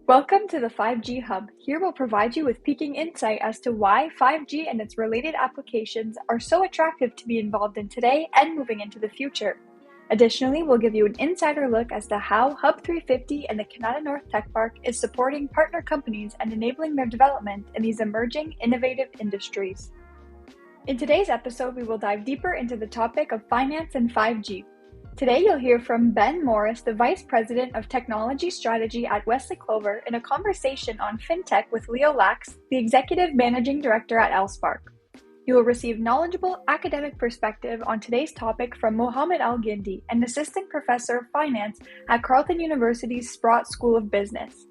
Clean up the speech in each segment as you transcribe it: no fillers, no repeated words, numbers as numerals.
Welcome to the 5G Hub. Here we'll provide you with peeking insight as to why 5G and its related applications are so attractive to be involved in today and moving into the future. Additionally, we'll give you an insider look as to how Hub 350 and the Canada North Tech Park is supporting partner companies and enabling their development in these emerging, innovative industries. In today's episode, we will dive deeper into the topic of finance and 5G. Today, you'll hear from Ben Morris, the Vice President of Technology Strategy at Wesley Clover, in a conversation on FinTech with Leo Lax, the Executive Managing Director at Elspark. You will receive knowledgeable academic perspective on today's topic from Mohammed Al-Gindi, an Assistant Professor of Finance at Carleton University's Sprott School of Business.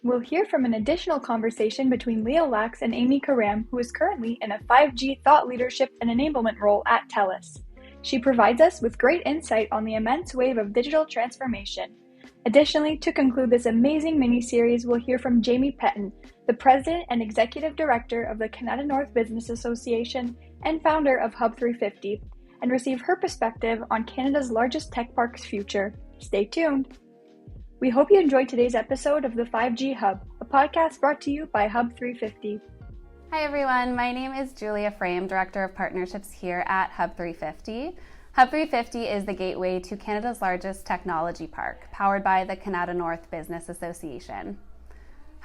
We'll hear from an additional conversation between Leo Lax and Amy Karam, who is currently in a 5G thought leadership and enablement role at TELUS. She provides us with great insight on the immense wave of digital transformation. Additionally, to conclude this amazing mini-series, we'll hear from Jamie Petton, the President and Executive Director of the Canada North Business Association and founder of Hub 350, and receive her perspective on Canada's largest tech park's future. Stay tuned! We hope you enjoyed today's episode of the 5G Hub, a podcast brought to you by Hub 350. Hi everyone, my name is Julia Frame, Director of Partnerships here at Hub 350. Hub 350 is the gateway to Canada's largest technology park, powered by the Canada North Business Association.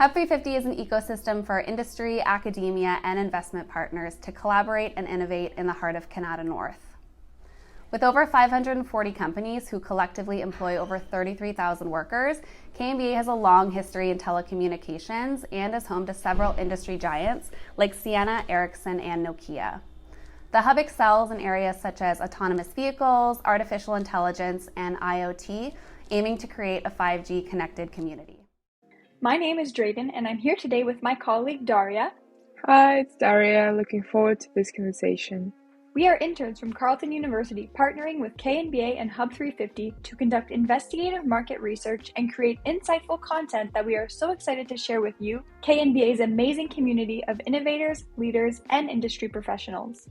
Hub 350 is an ecosystem for industry, academia, and investment partners to collaborate and innovate in the heart of Canada North. With over 540 companies who collectively employ over 33,000 workers, KNBA has a long history in telecommunications and is home to several industry giants like Ciena, Ericsson, and Nokia. The Hub excels in areas such as autonomous vehicles, artificial intelligence, and IoT, aiming to create a 5G connected community. My name is Drayden, and I'm here today with my colleague Daria. Hi, it's Daria. Looking forward to this conversation. We are interns from Carleton University partnering with KNBA and Hub 350 to conduct investigative market research and create insightful content that we are so excited to share with you, KNBA's amazing community of innovators, leaders, and industry professionals.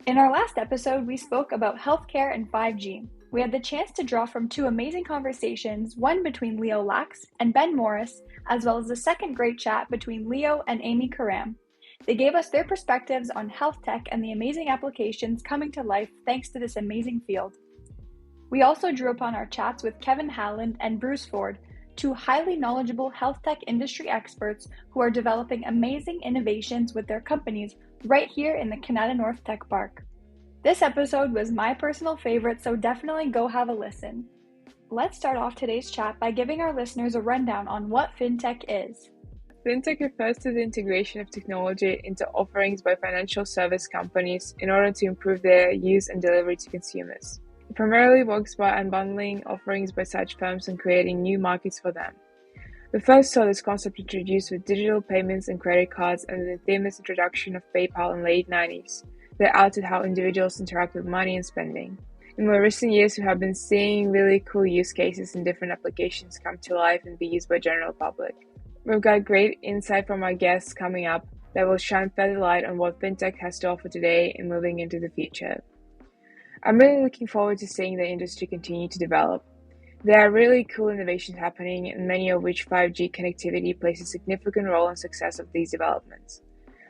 In our last episode, we spoke about healthcare and 5G. We had the chance to draw from two amazing conversations, one between Leo Lax and Ben Morris, as well as a second great chat between Leo and Amy Karam. They gave us their perspectives on health tech and the amazing applications coming to life thanks to this amazing field. We also drew upon our chats with Kevin Halland and Bruce Ford, two highly knowledgeable health tech industry experts who are developing amazing innovations with their companies right here in the Canada North Tech Park. This episode was my personal favorite, so definitely go have a listen. Let's start off today's chat by giving our listeners a rundown on what FinTech is. FinTech refers to the integration of technology into offerings by financial service companies in order to improve their use and delivery to consumers. It primarily works by unbundling offerings by such firms and creating new markets for them. We first saw this concept introduced with digital payments and credit cards and the famous introduction of PayPal in the late 90s that altered how individuals interact with money and spending. In more recent years, we have been seeing really cool use cases and different applications come to life and be used by general public. We've got great insight from our guests coming up that will shine further light on what FinTech has to offer today and moving into the future. I'm really looking forward to seeing the industry continue to develop. There are really cool innovations happening, and many of which 5G connectivity plays a significant role in success of these developments.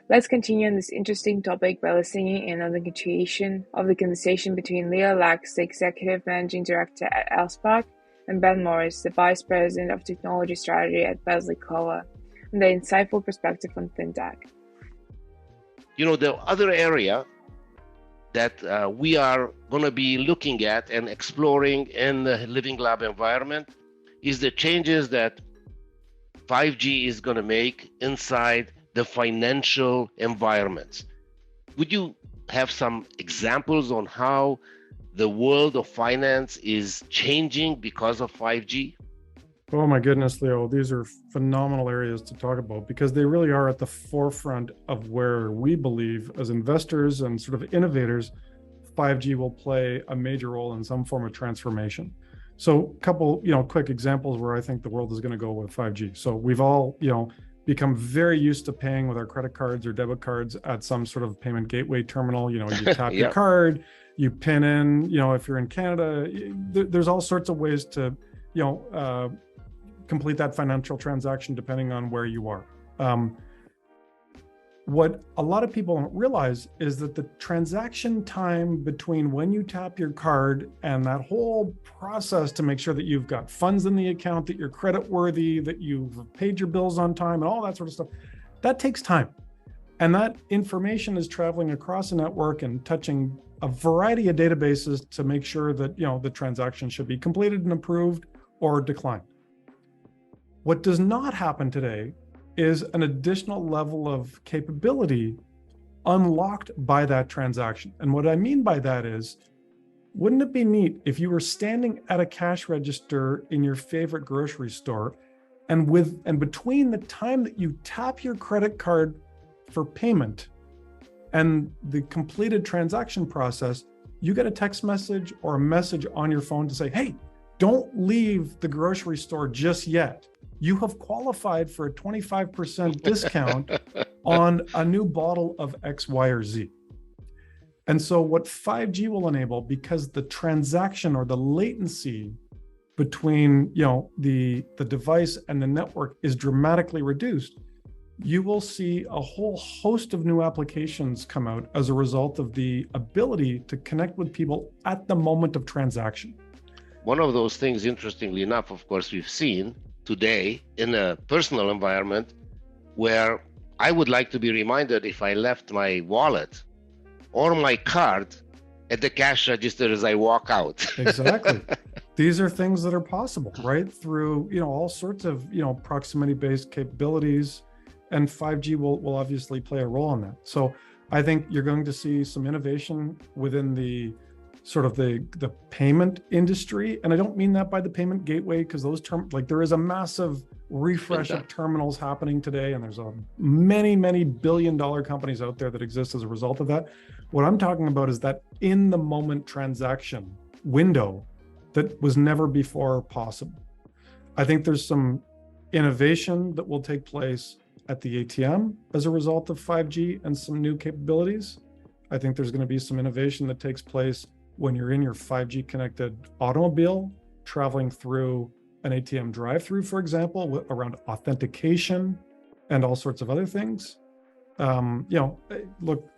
Let's continue on this interesting topic by listening in on the continuation of the conversation between Leo Lax, the Executive Managing Director at Elspark, and Ben Morris, the Vice President of Technology Strategy at Wesley Clover, and their insightful perspective on FinTech. The other area that we are going to be looking at and exploring in the Living Lab environment is the changes that 5G is going to make inside the financial environments. Would you have some examples on how the world of finance is changing because of 5G? Oh my goodness, Leo, these are phenomenal areas to talk about because they really are at the forefront of where we believe as investors and sort of innovators, 5G will play a major role in some form of transformation. So a couple, quick examples where I think the world is going to go with 5G. So we've all, become very used to paying with our credit cards or debit cards at some sort of payment gateway terminal. You tap your card, you pin in, if you're in Canada, there's all sorts of ways to, complete that financial transaction depending on where you are. What a lot of people don't realize is that the transaction time between when you tap your card and that whole process to make sure that you've got funds in the account, that you're credit worthy, that you've paid your bills on time and all that sort of stuff, that takes time. And that information is traveling across a network and touching a variety of databases to make sure that, the transaction should be completed and approved or declined. What does not happen today is an additional level of capability unlocked by that transaction. And what I mean by that is, wouldn't it be neat if you were standing at a cash register in your favorite grocery store, and between the time that you tap your credit card for payment and the completed transaction process, you get a text message or a message on your phone to say, hey, don't leave the grocery store just yet. You have qualified for a 25% discount on a new bottle of X, Y, or Z. And so what 5G will enable, because the transaction or the latency between the device and the network is dramatically reduced, you will see a whole host of new applications come out as a result of the ability to connect with people at the moment of transaction. One of those things, interestingly enough, of course, we've seen today in a personal environment where I would like to be reminded if I left my wallet or my card at the cash register as I walk out. Exactly. These are things that are possible, right? Through, all sorts of, proximity-based capabilities, and 5G will obviously play a role in that. So I think you're going to see some innovation within the sort of the payment industry. And I don't mean that by the payment gateway, because those there is a massive refresh of terminals happening today. And there's many billion-dollar companies out there that exist as a result of that. What I'm talking about is that in the moment transaction window that was never before possible. I think there's some innovation that will take place at the ATM as a result of 5G and some new capabilities. I think there's going to be some innovation that takes place when you're in your 5G connected automobile, traveling through an ATM drive-through, for example, around authentication and all sorts of other things. Look,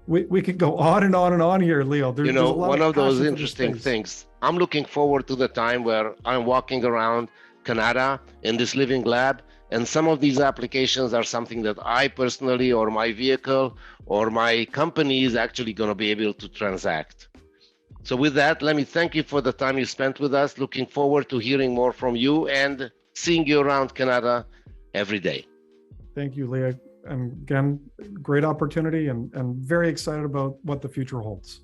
we could go on and on and on here, Leo. There's a lot one of those interesting things. I'm looking forward to the time where I'm walking around Canada in this living lab, and some of these applications are something that I personally, or my vehicle, or my company is actually going to be able to transact. So with that, let me thank you for the time you spent with us. Looking forward to hearing more from you and seeing you around Canada every day. Thank you, Leo. And again, great opportunity and very excited about what the future holds.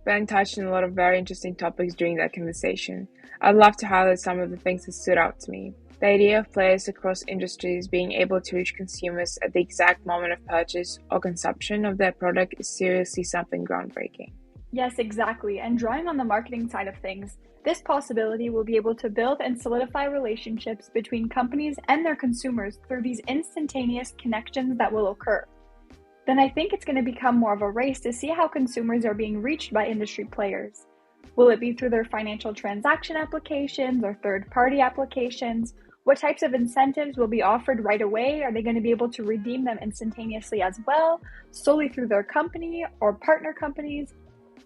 Ben touched on a lot of very interesting topics during that conversation. I'd love to highlight some of the things that stood out to me. The idea of players across industries being able to reach consumers at the exact moment of purchase or consumption of their product is seriously something groundbreaking. Yes, exactly. And drawing on the marketing side of things, this possibility will be able to build and solidify relationships between companies and their consumers through these instantaneous connections that will occur. Then I think it's going to become more of a race to see how consumers are being reached by industry players. Will it be through their financial transaction applications or third-party applications? What types of incentives will be offered right away? Are they going to be able to redeem them instantaneously as well, solely through their company or partner companies?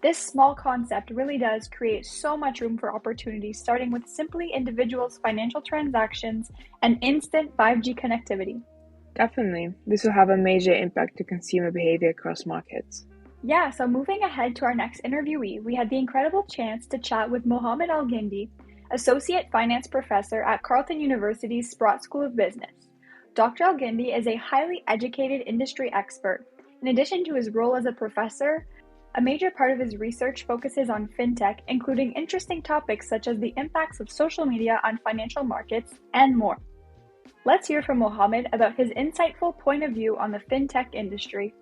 This small concept really does create so much room for opportunity, starting with simply individuals' financial transactions and instant 5G connectivity. Definitely. This will have a major impact to consumer behavior across markets. Yeah, so moving ahead to our next interviewee, we had the incredible chance to chat with Mohammed Al-Gindi, Associate Finance Professor at Carleton University's Sprott School of Business. Dr. Al-Gindi is a highly educated industry expert. In addition to his role as a professor, a major part of his research focuses on fintech, including interesting topics such as the impacts of social media on financial markets and more. Let's hear from Mohammed about his insightful point of view on the fintech industry.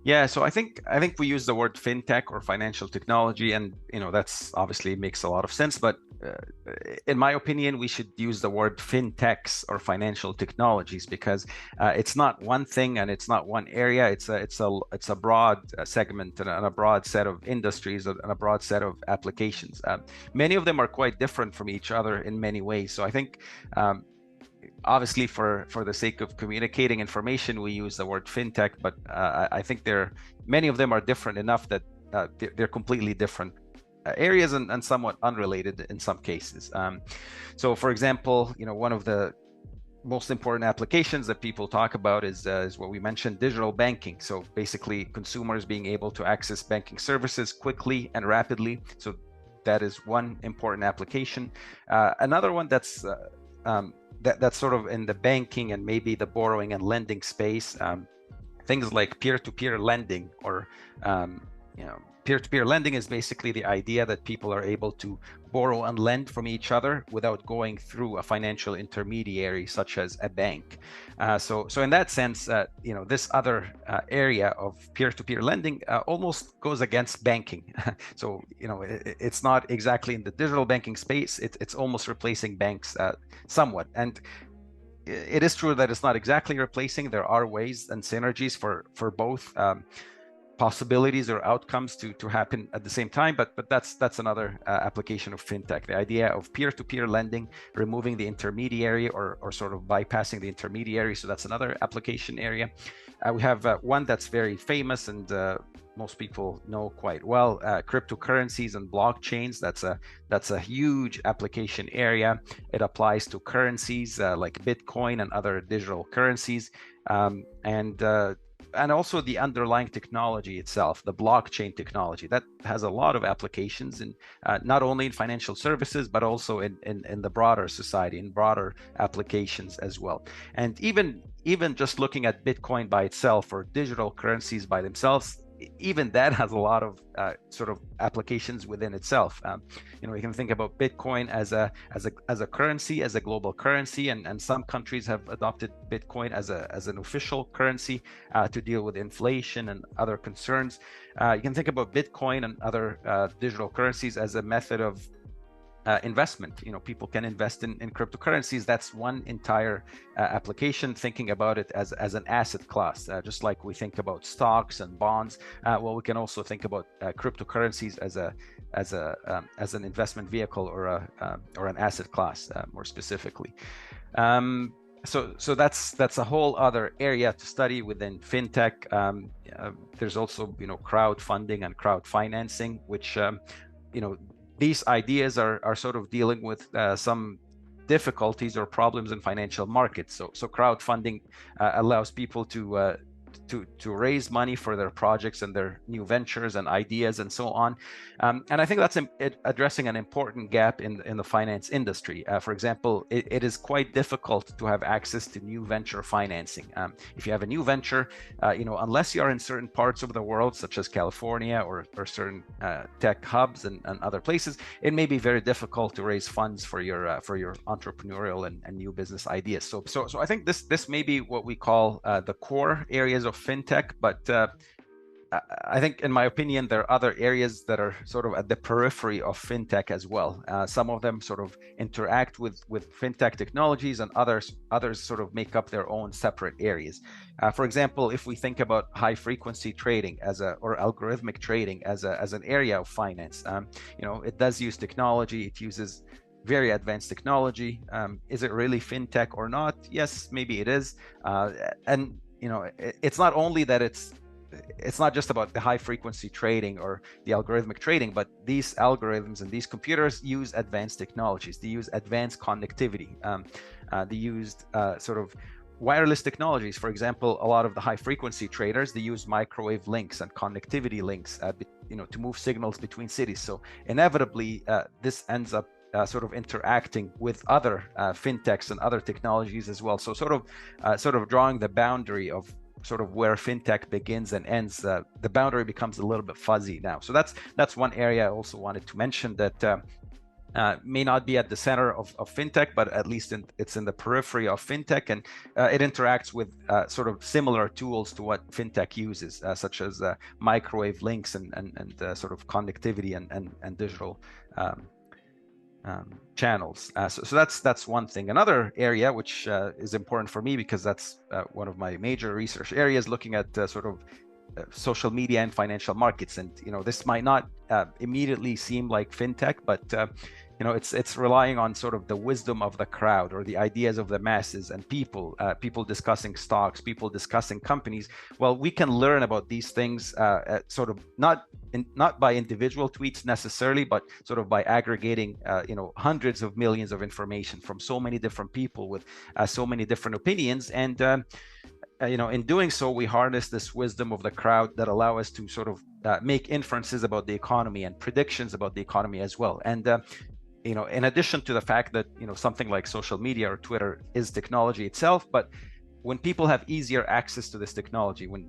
Yeah, so I think we use the word fintech or financial technology, and that's obviously makes a lot of sense. But in my opinion, we should use the word fintechs or financial technologies because it's not one thing and it's not one area. It's a broad segment and a broad set of industries and a broad set of applications. Many of them are quite different from each other in many ways. So I think. Obviously, for the sake of communicating information, we use the word fintech, but I think many of them are different enough that they're completely different areas and somewhat unrelated in some cases. So, for example, one of the most important applications that people talk about is what we mentioned, digital banking. So basically, consumers being able to access banking services quickly and rapidly. So that is one important application. Another one that's sort of in the banking and maybe the borrowing and lending space, things like peer-to-peer lending or peer-to-peer lending is basically the idea that people are able to borrow and lend from each other without going through a financial intermediary such as a bank. So in that sense, this other area of peer-to-peer lending almost goes against banking. So it's not exactly in the digital banking space. It's almost replacing banks somewhat. And it is true that it's not exactly replacing. There are ways and synergies for both possibilities or outcomes to happen at the same time, but that's another application of fintech. The idea of peer-to-peer lending, removing the intermediary or sort of bypassing the intermediary. So that's another application area. We have one that's very famous and most people know quite well, cryptocurrencies and blockchains. That's a huge application area. It applies to currencies like Bitcoin and other digital currencies, and also the underlying technology itself, the blockchain technology, that has a lot of applications in not only in financial services, but also in the broader society, in broader applications as well. And even just looking at Bitcoin by itself or digital currencies by themselves, even that has a lot of sort of applications within itself. You can think about Bitcoin as a currency, as a global currency, and some countries have adopted Bitcoin as an official currency to deal with inflation and other concerns. You can think about Bitcoin and other digital currencies as a method of investment. People can invest in cryptocurrencies. That's one entire application, thinking about it as an asset class, just like we think about stocks and bonds. Well, we can also think about cryptocurrencies as an investment vehicle or an asset class, more specifically. So that's a whole other area to study within fintech. There's also crowdfunding and crowd financing, which these ideas are sort of dealing with some difficulties or problems in financial markets. So crowdfunding allows people to raise money for their projects and their new ventures and ideas and so on. And I think that's addressing an important gap in the finance industry. For example, it is quite difficult to have access to new venture financing. If you have a new venture, unless you're in certain parts of the world, such as California or certain tech hubs and other places, it may be very difficult to raise funds for your entrepreneurial and new business ideas. So I think this may be what we call the core areas of fintech, but I think, in my opinion, there are other areas that are sort of at the periphery of fintech as well. Some of them sort of interact with fintech technologies, and others sort of make up their own separate areas. For example, if we think about high frequency trading or algorithmic trading as an area of finance, it does use technology. It uses very advanced technology. Is it really fintech or not? Yes, maybe it is. And it's not only that it's not just about the high frequency trading or the algorithmic trading, but these algorithms and these computers use advanced technologies. They use advanced connectivity. They used sort of wireless technologies. For example, a lot of the high frequency traders, they use microwave links and connectivity links, to move signals between cities. So inevitably, this ends up sort of interacting with other fintechs and other technologies as well. So sort of drawing the boundary of sort of where fintech begins and ends, the boundary becomes a little bit fuzzy now. So that's one area I also wanted to mention, that may not be at the center of fintech, but at least it's in the periphery of fintech, and it interacts with sort of similar tools to what fintech uses, such as microwave links and sort of connectivity and digital channels. So that's one thing. Another area which is important for me, because that's one of my major research areas, looking at sort of social media and financial markets. And this might not immediately seem like fintech, but it's relying on sort of the wisdom of the crowd, or the ideas of the masses, and people discussing stocks, people discussing companies. Well, we can learn about these things sort of not by individual tweets necessarily, but sort of by aggregating hundreds of millions of information from so many different people with so many different opinions. And in doing so, we harness this wisdom of the crowd that allow us to sort of make inferences about the economy and predictions about the economy as well. And in addition to the fact that something like social media or Twitter is technology itself, but when people have easier access to this technology, when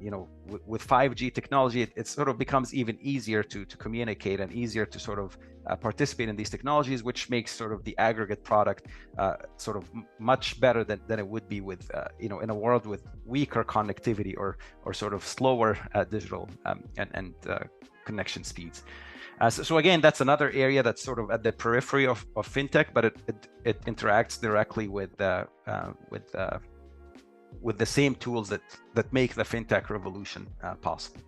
with 5G technology, it sort of becomes even easier to communicate and easier to sort of participate in these technologies, which makes sort of the aggregate product sort of much better than it would be with in a world with weaker connectivity or sort of slower digital and connection speeds. So again, that's another area that's sort of at the periphery of fintech, but it interacts directly with the same tools that make the fintech revolution possible.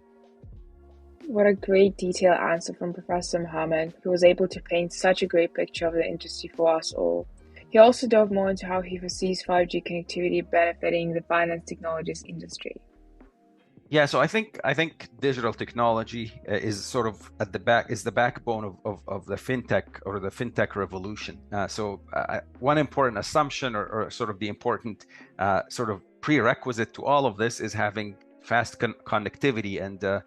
What a great detailed answer from Professor Mohammed, who was able to paint such a great picture of the industry for us all. He also dove more into how he foresees 5G connectivity benefiting the finance technologies industry. Yeah, so I think digital technology is sort of at the backbone of the fintech or the fintech revolution. So one important assumption or sort of the important sort of prerequisite to all of this is having fast connectivity and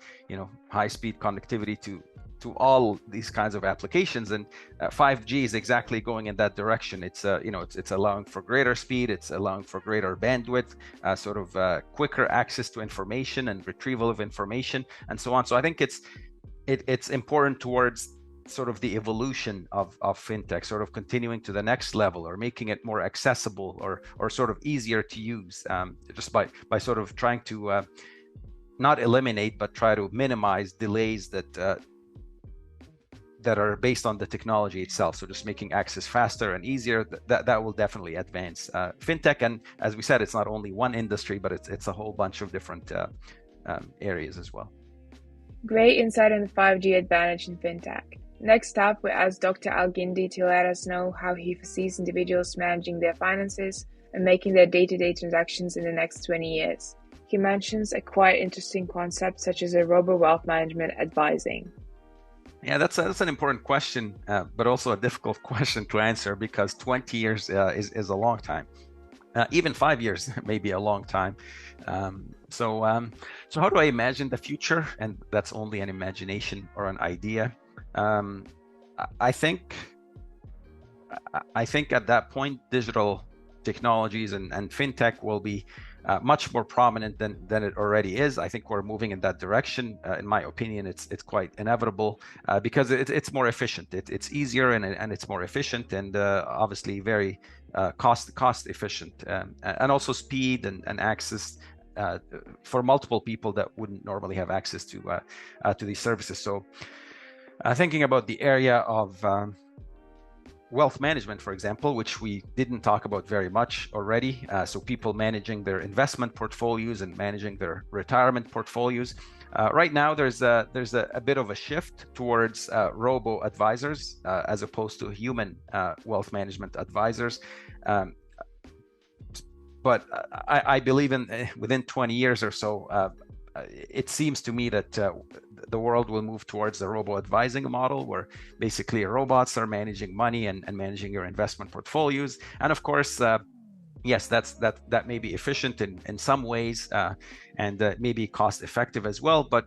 high-speed connectivity to all these kinds of applications, and 5G is exactly going in that direction. It's it's allowing for greater speed, it's allowing for greater bandwidth, sort of quicker access to information and retrieval of information, and so on. So I think it's important towards sort of the evolution of fintech, sort of continuing to the next level, or making it more accessible or sort of easier to use, just by sort of trying to not eliminate, but try to minimize delays that are based on the technology itself. So just making access faster and easier, that will definitely advance fintech. And as we said, it's not only one industry, but it's a whole bunch of different areas as well. Great insight on the 5G advantage in fintech. Next up, we asked Dr. Al-Gindi to let us know how he foresees individuals managing their finances and making their day-to-day transactions in the next 20 years. He mentions a quite interesting concept such as a robo-wealth management advising. Yeah, that's an important question, but also a difficult question to answer, because 20 years is a long time. Even 5 years may be a long time. So how do I imagine the future? And that's only an imagination or an idea. I think at that point, digital technologies and fintech will be much more prominent than it already is. I think we're moving in that direction. In my opinion, it's quite inevitable because it's more efficient. It's easier and it's more efficient, and obviously very cost efficient, and also speed and access for multiple people that wouldn't normally have access to these services. So thinking about the area of wealth management, for example, which we didn't talk about very much already. So people managing their investment portfolios and managing their retirement portfolios. Right now, there's a bit of a shift towards robo advisors as opposed to human wealth management advisors. But I believe within 20 years or so, it seems to me that the world will move towards the robo-advising model, where basically robots are managing money and managing your investment portfolios. And of course, yes, that may be efficient in some ways, and maybe cost effective as well, but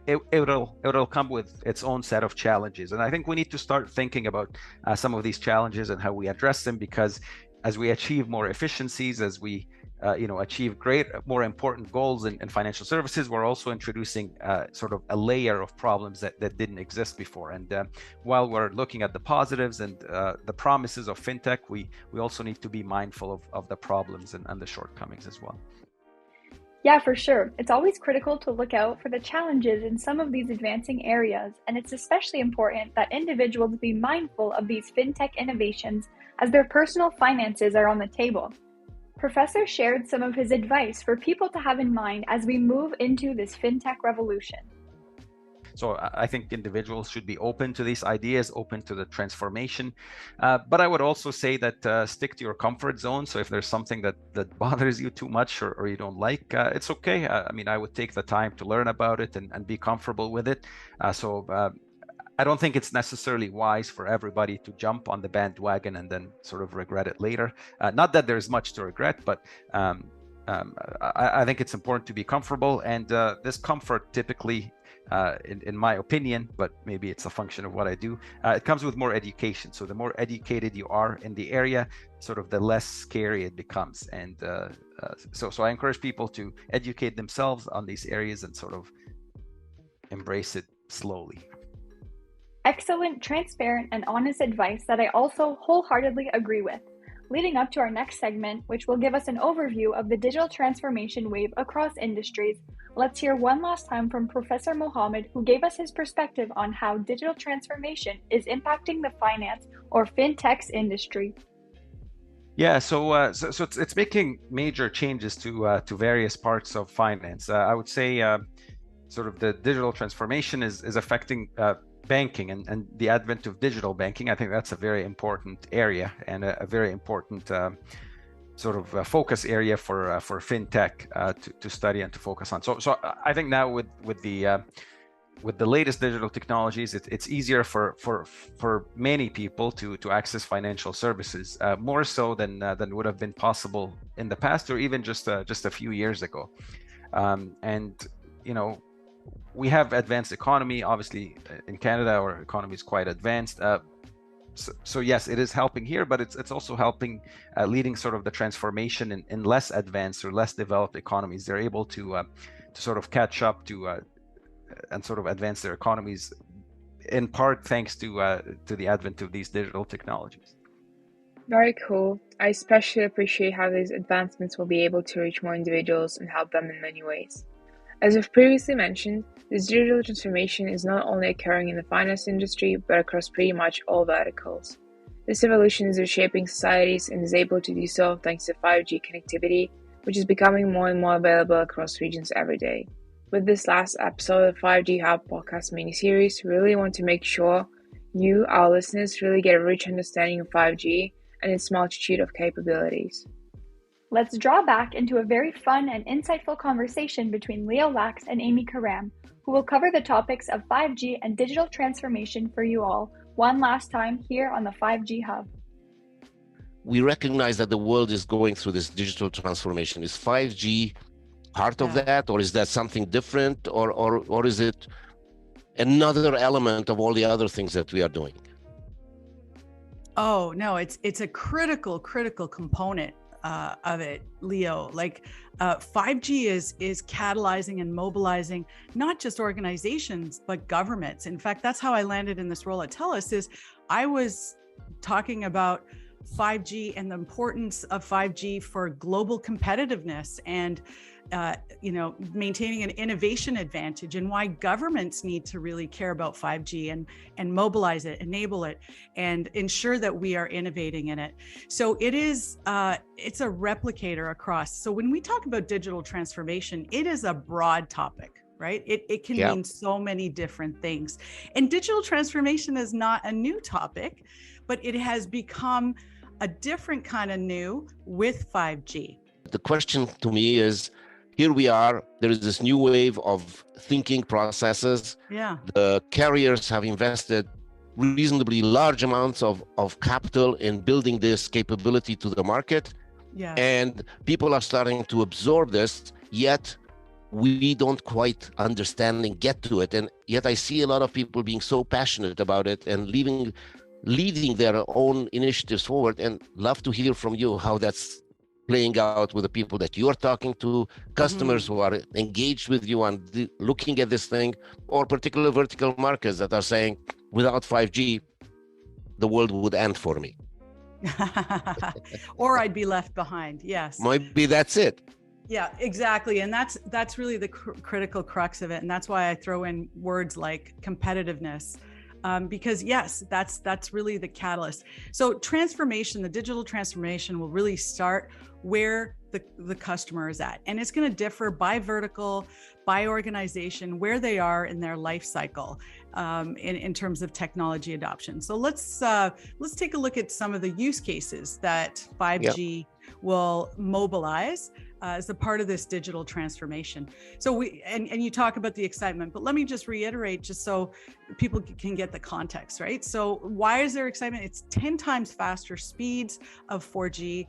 it'll come with its own set of challenges. And I think we need to start thinking about some of these challenges and how we address them, because as we achieve more efficiencies, as we achieve more important goals in financial services, we're also introducing sort of a layer of problems that didn't exist before. And while we're looking at the positives and the promises of fintech, we also need to be mindful of the problems and the shortcomings as well. Yeah, for sure. It's always critical to look out for the challenges in some of these advancing areas, and it's especially important that individuals be mindful of these fintech innovations as their personal finances are on the table. Professor shared some of his advice for people to have in mind as we move into this fintech revolution. So I think individuals should be open to these ideas, open to the transformation. But I would also say that stick to your comfort zone. So if there's something that bothers you too much or you don't like, it's okay. I mean, I would take the time to learn about it and be comfortable with it. I don't think it's necessarily wise for everybody to jump on the bandwagon and then sort of regret it later. Not that there's much to regret, but I think it's important to be comfortable. And this comfort typically, in my opinion, but maybe it's a function of what I do, it comes with more education. So the more educated you are in the area, sort of the less scary it becomes. And so I encourage people to educate themselves on these areas and sort of embrace it slowly. Excellent, transparent, and honest advice that I also wholeheartedly agree with. Leading up to our next segment, which will give us an overview of the digital transformation wave across industries, let's hear one last time from Professor Mohammed, who gave us his perspective on how digital transformation is impacting the finance or fintechs industry. Yeah, so it's making major changes to various parts of finance. I would say sort of the digital transformation is affecting banking and the advent of digital banking. I think that's a very important area and a very important sort of focus area for fintech to study and to focus on. So I think now with the latest digital technologies, it's easier for many people to access financial services, more so than would have been possible in the past or even just a few years ago. And we have advanced economy. Obviously, in Canada, our economy is quite advanced. So yes, it is helping here, but it's also helping leading sort of the transformation in less advanced or less developed economies. They're able to sort of catch up to and sort of advance their economies, in part thanks to the advent of these digital technologies. Very cool. I especially appreciate how these advancements will be able to reach more individuals and help them in many ways. As we've previously mentioned, this digital transformation is not only occurring in the finance industry, but across pretty much all verticals. This evolution is reshaping societies and is able to do so thanks to 5G connectivity, which is becoming more and more available across regions every day. With this last episode of 5G Hub podcast mini-series, we really want to make sure you, our listeners, really get a rich understanding of 5G and its multitude of capabilities. Let's draw back into a very fun and insightful conversation between Leo Lax and Amy Karam, who will cover the topics of 5G and digital transformation for you all one last time here on the 5G Hub. We recognize that the world is going through this digital transformation. Is 5G part of that, or is that something different, or is it another element of all the other things that we are doing? Oh, no, it's a critical component of it, Leo. Like 5G is catalyzing and mobilizing not just organizations, but governments. In fact, that's how I landed in this role at TELUS. Is I was talking about 5G and the importance of 5G for global competitiveness and maintaining an innovation advantage, and why governments need to really care about 5G and mobilize it, enable it, and ensure that we are innovating in it. So it is it's a replicator across. So when we talk about digital transformation, it is a broad topic, right? It can mean so many different things. And digital transformation is not a new topic, but it has become a different kind of new with 5G. The question to me is, here we are, there is this new wave of thinking processes. Yeah. The carriers have invested reasonably large amounts of capital in building this capability to the market. Yeah. And people are starting to absorb this, yet we don't quite understand and get to it. And yet I see a lot of people being so passionate about it and leading their own initiatives forward, and love to hear from you how that's playing out with the people that you're talking to, customers who are engaged with you and looking at this thing, or particular vertical markets that are saying, without 5G, the world would end for me. Or I'd be left behind. Yes. Maybe that's it. Yeah, exactly. And that's really the critical crux of it. And that's why I throw in words like competitiveness. Because yes, that's really the catalyst. So transformation, the digital transformation will really start where the customer is at. And it's going to differ by vertical, by organization, where they are in their life cycle in terms of technology adoption. So let's take a look at some of the use cases that 5G will mobilize as a part of this digital transformation. So and you talk about the excitement, but let me just reiterate just so people can get the context, right? So why is there excitement? It's 10 times faster speeds of 4G,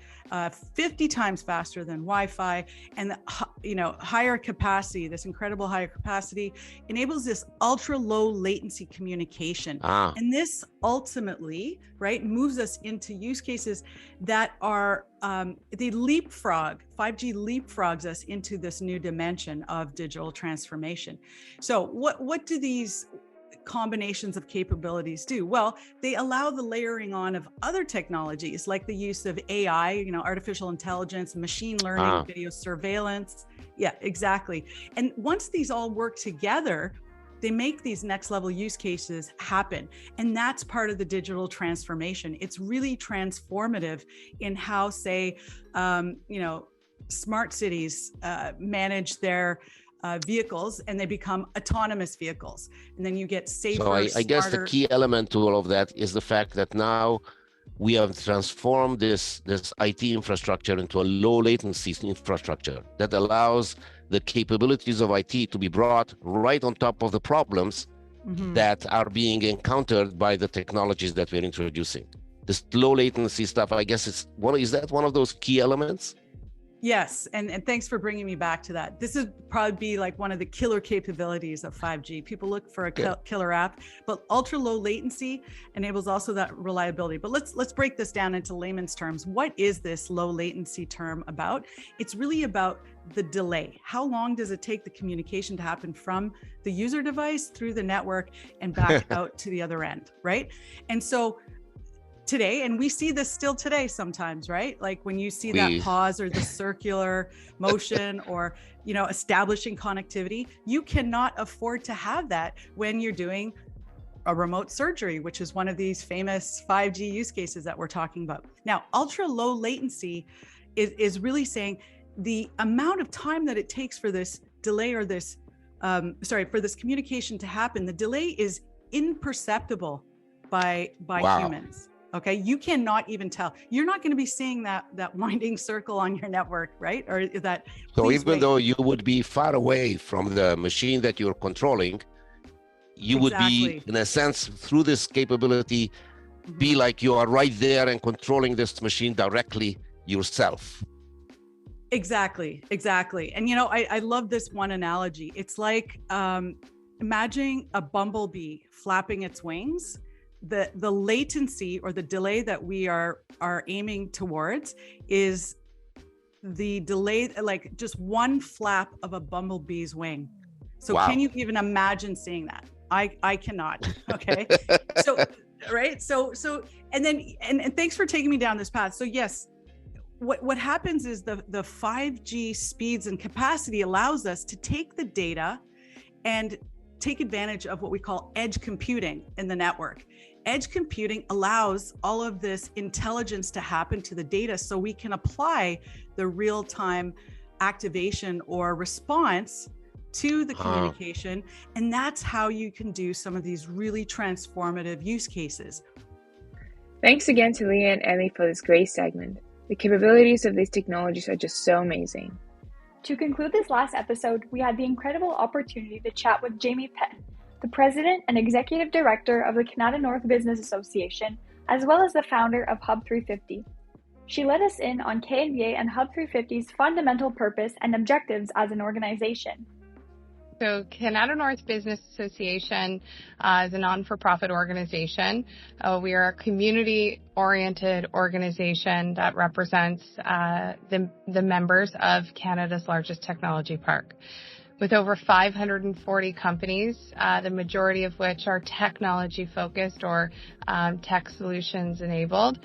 50 times faster than Wi-Fi, and higher capacity, this incredible higher capacity enables this ultra low latency communication. And this ultimately, right, moves us into use cases that are, 5G leapfrogs us into this new dimension of digital transformation. So what do these combinations of capabilities do? Well, they allow the layering on of other technologies like the use of AI, artificial intelligence, machine learning, video surveillance. Yeah, exactly. And once these all work together, they make these next level use cases happen. And that's part of the digital transformation. It's really transformative in how, say, smart cities manage their vehicles, and they become autonomous vehicles. And then you get safer, So I guess the smarter. key element to all of that is the fact that now we have transformed this IT infrastructure into a low latency infrastructure that allows the capabilities of IT to be brought right on top of the problems that are being encountered by the technologies that we're introducing. This low latency stuff, I guess is that one of those key elements? Yes, and thanks for bringing me back to that. This would probably be like one of the killer capabilities of 5G. People look for a killer app, but ultra low latency enables also that reliability. But let's break this down into layman's terms. What is this low latency term about? It's really about the delay. How long does it take the communication to happen from the user device through the network and back out to the other end, right? And so today, and we see this still today sometimes, right? Like when you see that pause or the circular motion or, establishing connectivity, you cannot afford to have that when you're doing a remote surgery, which is one of these famous 5G use cases that we're talking about. Now, ultra low latency is really saying the amount of time that it takes for this delay or this, for this communication to happen, the delay is imperceptible by humans. Okay, you cannot even tell. You're not going to be seeing that winding circle on your network, right? Or that. So even though you would be far away from the machine that you're controlling, you would be, in a sense, through this capability, be like you are right there and controlling this machine directly yourself. Exactly. And I love this one analogy. It's like imagining a bumblebee flapping its wings. The latency or the delay that we are aiming towards is the delay, like just one flap of a bumblebee's wing. So Can you even imagine seeing that? I cannot. Okay. So, right. So, and thanks for taking me down this path. So yes, what happens is the 5G speeds and capacity allows us to take the data and take advantage of what we call edge computing in the network. Edge computing allows all of this intelligence to happen to the data so we can apply the real-time activation or response to the communication. And that's how you can do some of these really transformative use cases. Thanks again to Leah and Emmy for this great segment. The capabilities of these technologies are just so amazing. To conclude this last episode, we had the incredible opportunity to chat with Jamie Penn, the President and Executive Director of the Canada North Business Association, as well as the founder of Hub 350. She let us in on KNVA and Hub 350's fundamental purpose and objectives as an organization. So Canada North Business Association is a non-for-profit organization. We are a community-oriented organization that represents the members of Canada's largest technology park. With over 540 companies, the majority of which are technology-focused or tech solutions enabled,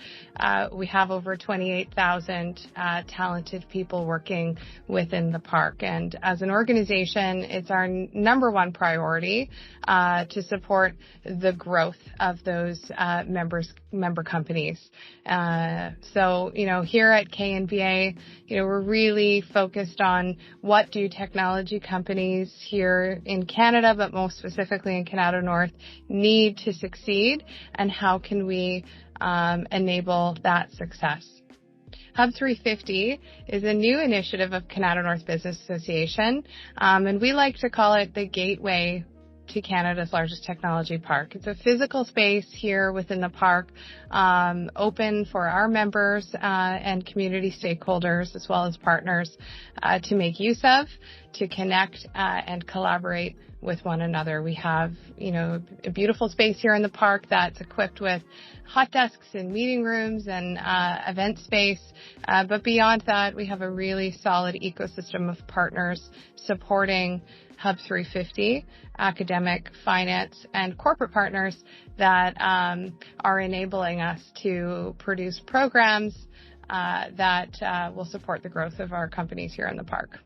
we have over 28,000 talented people working within the park. And as an organization, it's our number one priority to support the growth of those member companies. So, here at KNBA, we're really focused on what do technology companies here in Canada, but most specifically in Canada North, need to succeed, and how can we enable that success. Hub 350 is a new initiative of Canada North Business Association, and we like to call it the gateway to Canada's largest technology park. It's a physical space here within the park, open for our members and community stakeholders as well as partners to make use of, to connect and collaborate with one another. We have, a beautiful space here in the park that's equipped with hot desks and meeting rooms and event space. But beyond that, we have a really solid ecosystem of partners supporting Hub 350, academic, finance, and corporate partners that are enabling us to produce programs that will support the growth of our companies here in the park.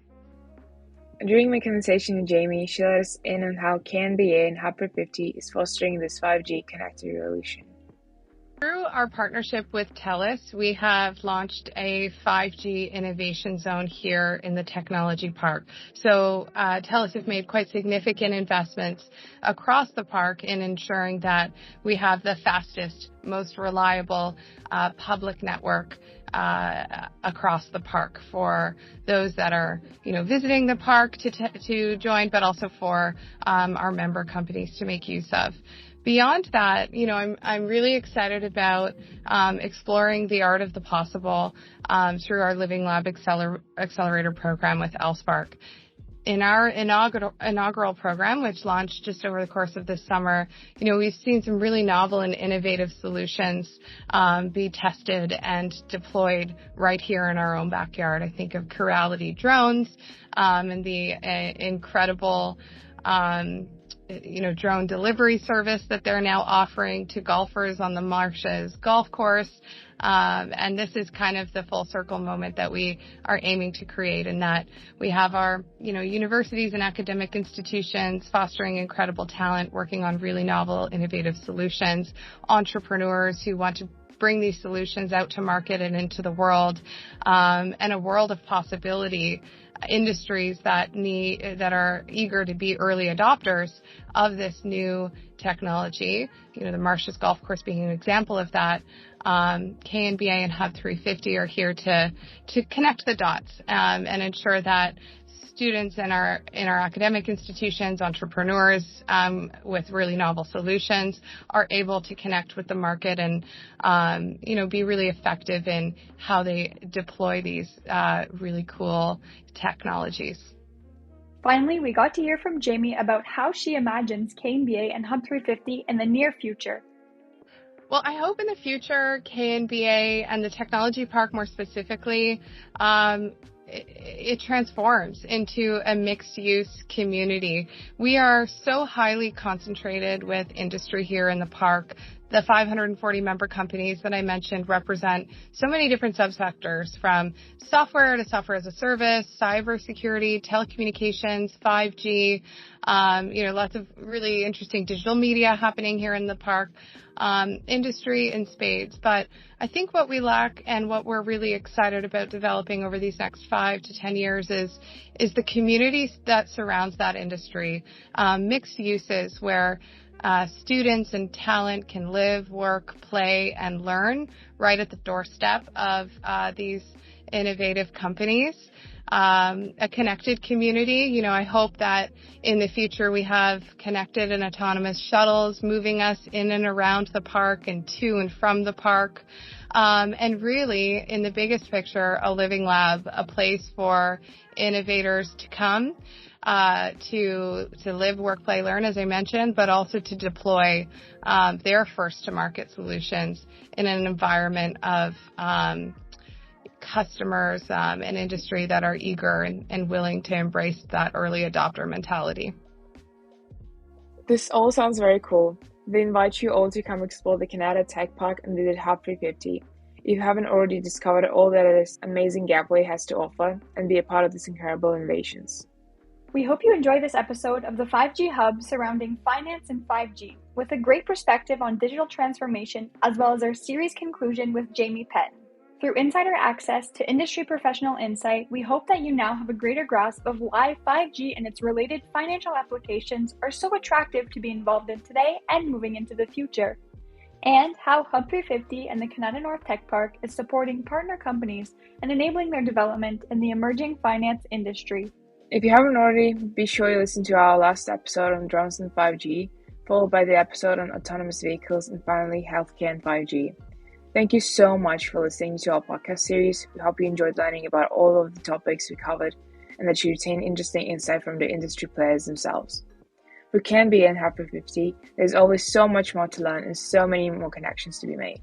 During my conversation with Jamie, she let us in on how KNBA and Hub 350 is fostering this 5G connected revolution. Through our partnership with TELUS, we have launched a 5G innovation zone here in the technology park. So TELUS has made quite significant investments across the park in ensuring that we have the fastest, most reliable public network across the park for those that are, visiting the park to join, but also for our member companies to make use of. Beyond that, I'm really excited about exploring the art of the possible through our Living Lab Accelerator program with LSpark. In our inaugural program, which launched just over the course of this summer, we've seen some really novel and innovative solutions be tested and deployed right here in our own backyard. I think of Corality drones and the incredible drone delivery service that they're now offering to golfers on the Marshes golf course. And this is kind of the full circle moment that we are aiming to create, in that we have our, universities and academic institutions fostering incredible talent, working on really novel, innovative solutions, entrepreneurs who want to bring these solutions out to market and into the world, and a world of possibility, industries that are eager to be early adopters of this new technology. The Marshes golf course being an example of that. KNBA and Hub 350 are here to connect the dots and ensure that students in our academic institutions, entrepreneurs with really novel solutions, are able to connect with the market and be really effective in how they deploy these really cool technologies. Finally, we got to hear from Jamie about how she imagines KNBA and Hub 350 in the near future. Well, I hope in the future, KNBA and the Technology Park more specifically, it transforms into a mixed-use community. We are so highly concentrated with industry here in the park. The 540 member companies that I mentioned represent so many different subsectors, from software to software as a service, cybersecurity, telecommunications, 5G, lots of really interesting digital media happening here in the park, industry in spades. But I think what we lack and what we're really excited about developing over these next 5 to 10 years is the community that surrounds that industry, mixed uses where students and talent can live, work, play, and learn right at the doorstep of these innovative companies, a connected community. I hope that in the future we have connected and autonomous shuttles moving us in and around the park and to and from the park. And really, in the biggest picture, a living lab, a place for innovators to come, to live, work, play, learn, as I mentioned, but also to deploy their first-to-market solutions in an environment of customers and industry that are eager and willing to embrace that early adopter mentality. This all sounds very cool. We invite you all to come explore the Canada Tech Park and visit Hub 350. If you haven't already discovered all that this amazing Gateway has to offer and be a part of these incredible innovations. We hope you enjoy this episode of the 5G Hub surrounding finance and 5G, with a great perspective on digital transformation, as well as our series conclusion with Jamie Petton. Through insider access to industry professional insight, we hope that you now have a greater grasp of why 5G and its related financial applications are so attractive to be involved in today and moving into the future, and how Hub 350 and the Canada North Tech Park is supporting partner companies and enabling their development in the emerging finance industry. If you haven't already, be sure you listen to our last episode on drones and 5G, followed by the episode on autonomous vehicles, and finally healthcare and 5G. Thank you so much for listening to our podcast series. We hope you enjoyed learning about all of the topics we covered and that you retain interesting insight from the industry players themselves. For CanB and Hub 350, there's always so much more to learn and so many more connections to be made.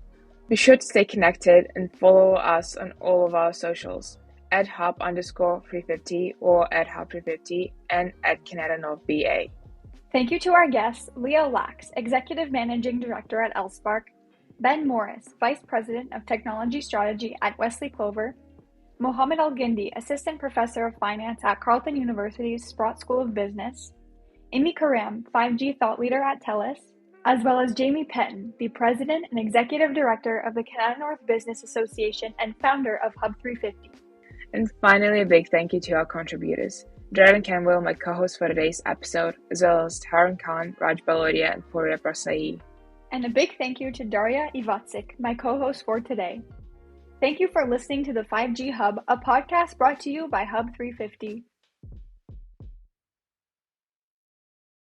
Be sure to stay connected and follow us on all of our socials at Hub_350 or at Hub 350 and at Canada North BA. Thank you to our guests, Leo Lax, Executive Managing Director at LSpark, Ben Morris, Vice President of Technology Strategy at Wesley Clover, Mohammed Al-Gindi, Assistant Professor of Finance at Carleton University's Sprott School of Business, Amy Karam, 5G Thought Leader at TELUS, as well as Jamie Petton, the President and Executive Director of the Canada North Business Association and founder of Hub 350. And finally, a big thank you to our contributors, Jared Canwell, my co-host for today's episode, as well as Taran Khan, Raj Balodia, and Pouria Prasai. And a big thank you to Daria Ivatsik, my co-host for today. Thank you for listening to the 5G Hub, a podcast brought to you by Hub 350.